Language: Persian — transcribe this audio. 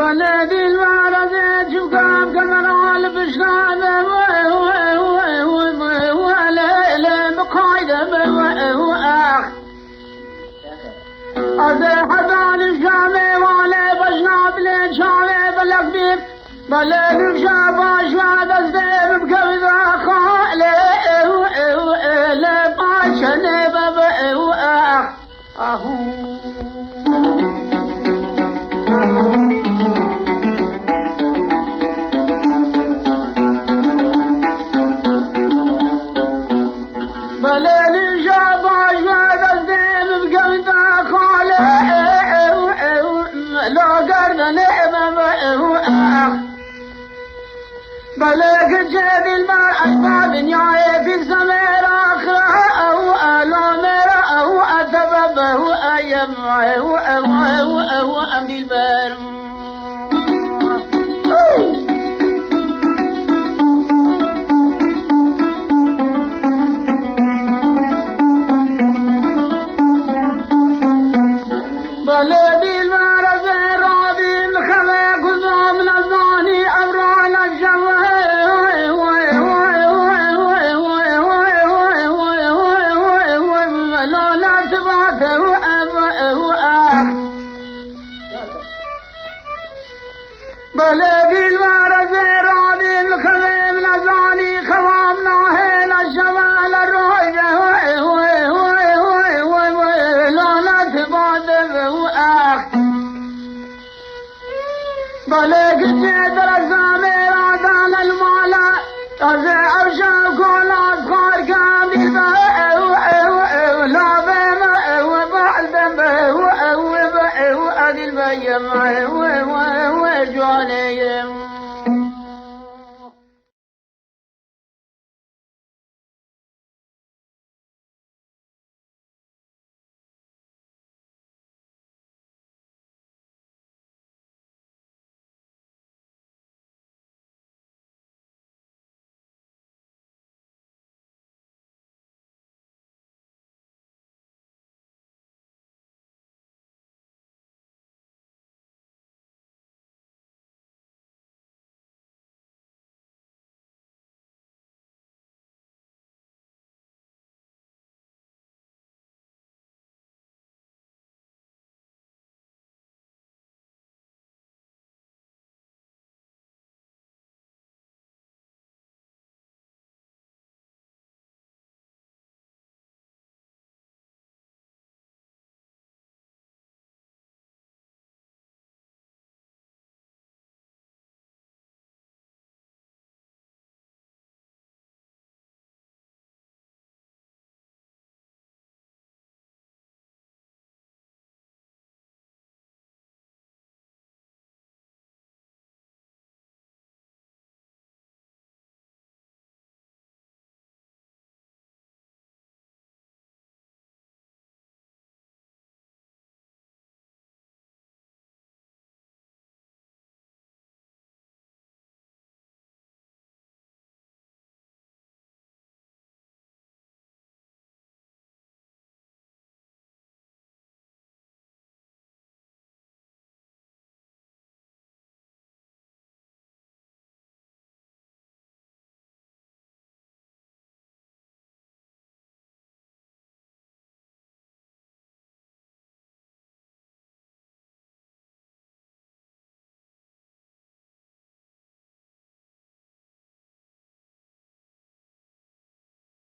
بلدي الورد جوكام كمرال بشنانه وليلة مقايدة وآخ أزي حدان الشامي والي بشناب لين شامي بالأكبيب بلدي بشابا شواد أزديب بكوزا خالي لباشني بابا وآخ بليل شابا شواد الزين بقلبه خالي لو قرن بليك جيب الماء أشباب نياي في الزمير آخره أو ألومر أو أتببه أيمعه أو أمي البر بلدي المرض راضي الخلا قضى من الظاني أبرال الجوه لولا تبعته بلدي المرض راضي الخلا من الظاني خوامنا هنا الشمال الرؤية لولا تبعته بلق جدر الزامير عدال المالا تزع أرشاك ولا